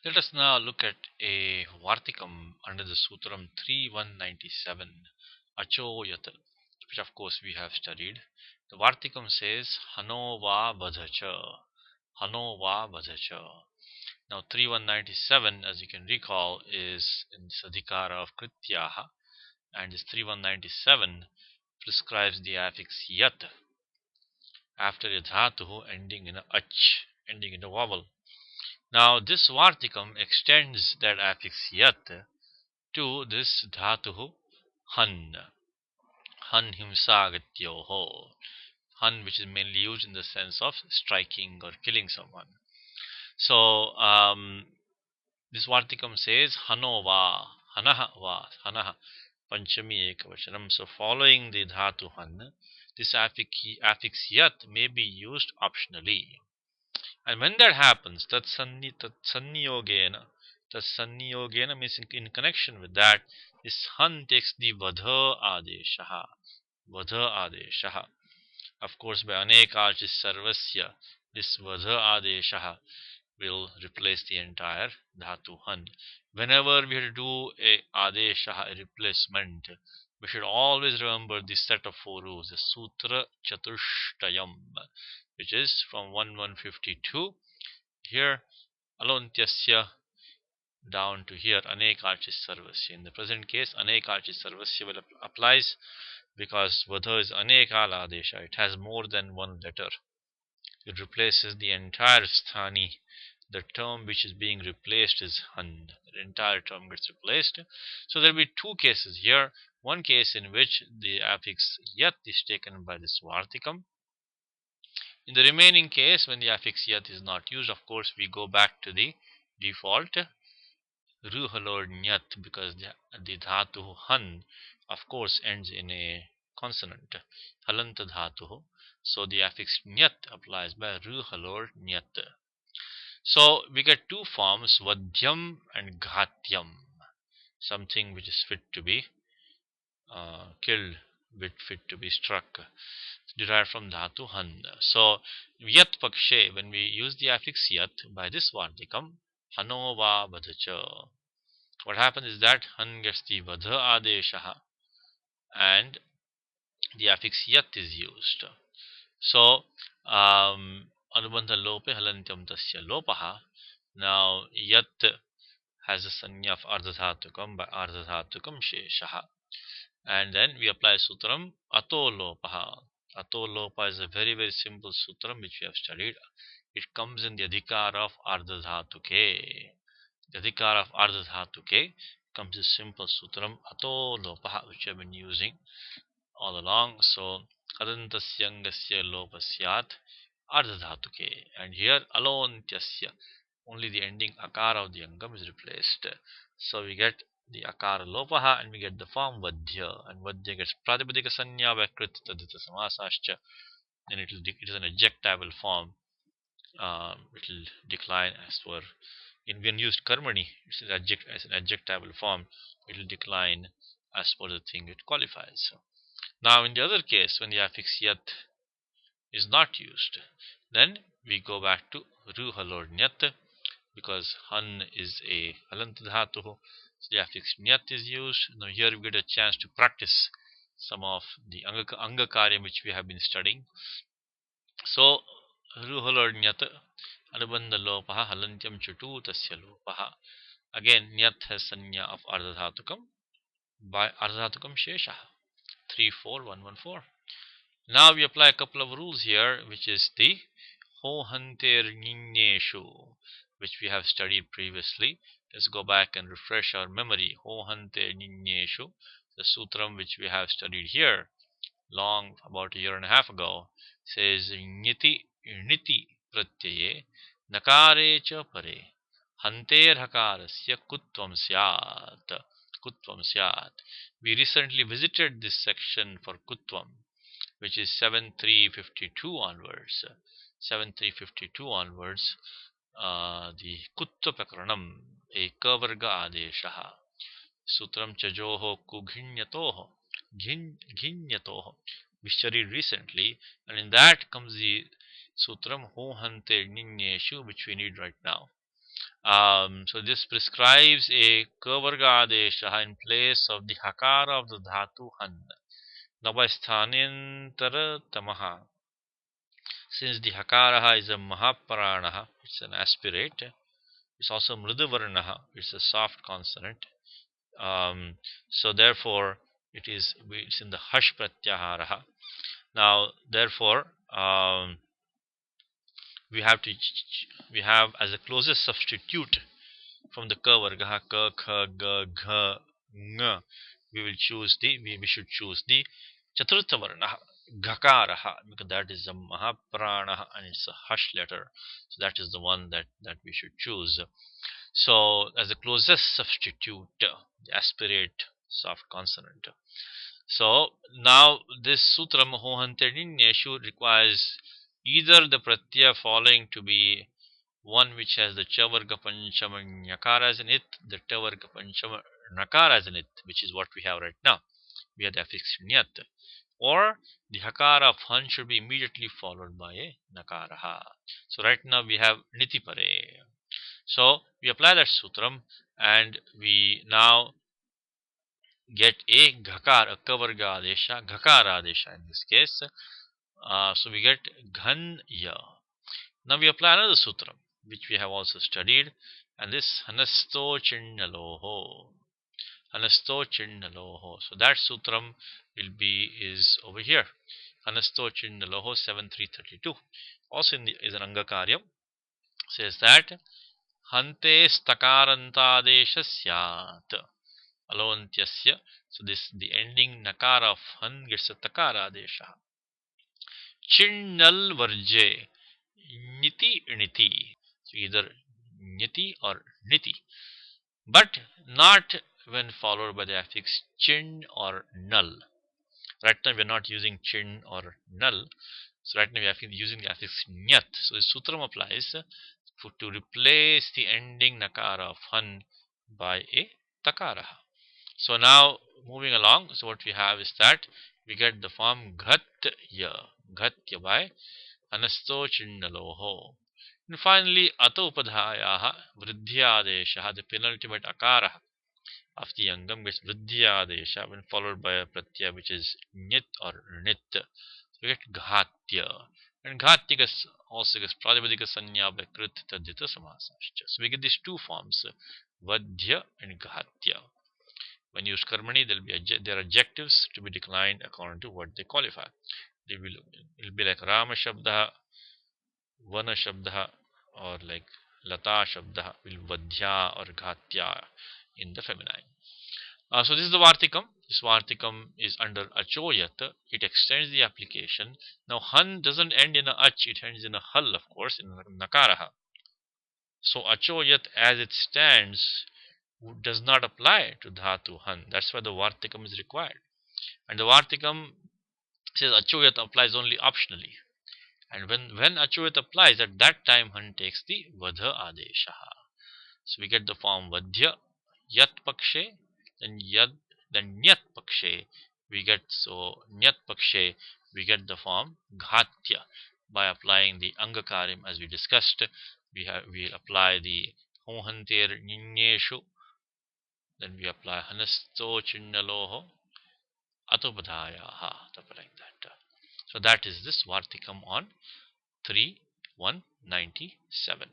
Let us now look at a Vartikam under the Sutram 3197, Achoyat, which of course we have studied. The Vartikam says Hanova Badhacha. Hanova Badhacha. Now 3197, as you can recall, is in Sadhikara of Krityaha, and this 3197 prescribes the affix Yat after a dhatu ending in a ach, ending in a vowel. Now this Vartikam extends that affix Yat to this dhatu Han. Han himsagatyoho. Han, which is mainly used in the sense of striking or killing someone. So this Vartikam says Hanova, Hanaha va, Hanaha, Panchami Ekavachanam. So following the dhatu Han, this affix Yat may be used optionally. And when that happens, tatsanniyogena means in connection with that, this Han takes the vadha adeshaha. Vadha adeshaha. Of course, by anekachis sarvasya, this vadha adeshaha will replace the entire dhatu Han. Whenever we have to do a adeshaha, a replacement, we should always remember this set of four rules, the Sutra Chatushtayam, which is from 1152 here alontyasya down to here anekachis sarvasya. In the present case, anekachis sarvasya will applies because vadha is anekala adesha. It has more than one letter. It replaces the entire sthani. The term which is being replaced is han. The entire term gets replaced. So there will be two cases here. One case in which the affix yat is taken by this vartikam. In the remaining case, when the affix yat is not used, of course, we go back to the default ruhalor nyat because the dhatu han, of course, ends in a consonant, halanta dhatu. So the affix nyat applies by ruhalor nyat. So we get two forms, vadhyam and ghatyam, something which is fit to be killed, fit to be struck, derived from dhatu han. So yat pakshe, when we use the affix yat by this vartikam, hanova badhacha. What happens is that han gets the vadha adeshaha and the affix yat is used. So anubandha lope halantyam tasya lopaha. Now yat has a sanya of ardhadhatukam by ardhadhatukam sheshaha. And then we apply sutram ato lopaha. Ato lopa is a very very simple sutram which we have studied. It comes in the adhikar of ardhadhatuke. The adhikar of ardhadhatuke comes a simple sutram ato lopaha which we have been using all along. So adantasyangasya lopasyat ardhadhatuke, and here alontyasya, only the ending akara of the angam is replaced. So we get the akara lopaha and we get the form vadhya, and vadhya gets pratipadika sanya by krit tadita samasascha. Then it is an adjectival form. It will decline as per in when used karmani, it's as an adjectival form. It will decline as per the thing it qualifies. Now in the other case, when the affix yat is not used, then we go back to ruhalor nyat because han is a halant dhatu. So the affix nyat is used. Now here we get a chance to practice some of the angakaryam which we have been studying. So ruhalor nyat anubandha lopaha halantyam chutu tasya lopaha. Again nyat has sanya of ardhadhatukam by ardhadhatukam sheshaha. 34114. Now we apply a couple of rules here, which is the hohanter ninyeshu, which we have studied previously. Let's go back and refresh our memory. Hohanter ninyeshu, the sutram which we have studied here long about a year and a half ago, says niti pratyaye nakare cha pare hanter hakarasya kutvam syat. Kutvam syat. We recently visited this section for kutvam, which is 7352 onwards. 7352 onwards, the kutta prakranam, a kavarga adeshaha. Sutram chajoho kughinyatoho, ghinyatoho. We studied recently, and in that comes the sutram hohante ninyeshu, which we need right now. So this prescribes a kavarga adesha in place of the hakara of the dhatu han. Navasthanintara tamaha. Since the hakaraha is a mahapranaha, it's an aspirate. It's also mrudavarnaha, it's a soft consonant. So therefore, it's in the hash pratyaharaha. Now, therefore, we have as a closest substitute from the ka varga ka kha ga gha ng, we should choose the chaturtha varna ghakaraha, because that is the mahapranaha and it's a hush letter, so that is the one that we should choose. So as the closest substitute, the aspirate soft consonant. So now this sutra Mahohantarinyeshu requires either the pratyaya following to be one which has the chavarga panchama nyakaras in it, the chavarga panchama nakaras in it, which is what we have right now. We have the affix nyat. Or the hakara of han should be immediately followed by a nakaraha. So right now we have niti pare. So we apply that sutram and we now get a ghakar, a kavarga adesha, ghakara adesha in this case. So we get ghanya. Now we apply another sutram which we have also studied, and this hanasto chinnaloho. Hanasto chinnaloho. So that sutram is over here. Hanasto chinnaloho 7332. Also is an angakaryam. Says that hante stakarantadesha syat. Aloantyasya. So this the ending nakara of han gets a takara adesha. Chinnal varje. Niti niti. So either niti or niti. But not when followed by the affix chin or null. Right now we are not using chin or null. So right now we are using the affix nyat. So the sutram applies to replace the ending nakara of han by a takara. So now moving along, so what we have is that we get the form ghatya by anasto chinnaloho. And finally ataupadhayaha vridhyadesha, the penultimate akara of the angam gets vridhyadesha when followed by a pratyaya which is nit or nit. So we get ghatya. And ghatya also gets pradipadika sanya by krit tadita samasascha. So we get these two forms, vadhya and ghatya. When used karmani, there are adjectives to be declined according to what they qualify. It will be like Rama Shabda, Vana Shabda, or like Lata Shabda will Vadhya or Ghatya in the feminine. So this is the Vartikam. This Vartikam is under Achoyat. It extends the application. Now Han doesn't end in a Ach, it ends in a Hal, of course, in Nakaraha. So Achoyat as it stands does not apply to Dhatu Han. That's why the Vartikam is required. And the Vartikam says Achoyat applies only optionally. And when Achoyat applies, at that time Han takes the Vadha Adeshaha. So we get the form Vadhya, Yat Pakshe, then Nyat Pakshe. We get Nyat Pakshe, we get the form Ghatya by applying the Angakarim as we discussed. We'll apply the Hohanter Ninyeshu, then we apply Hanasto Chinnaloho Atopadhayaha, like that. So that is this Vartikam on 3.197.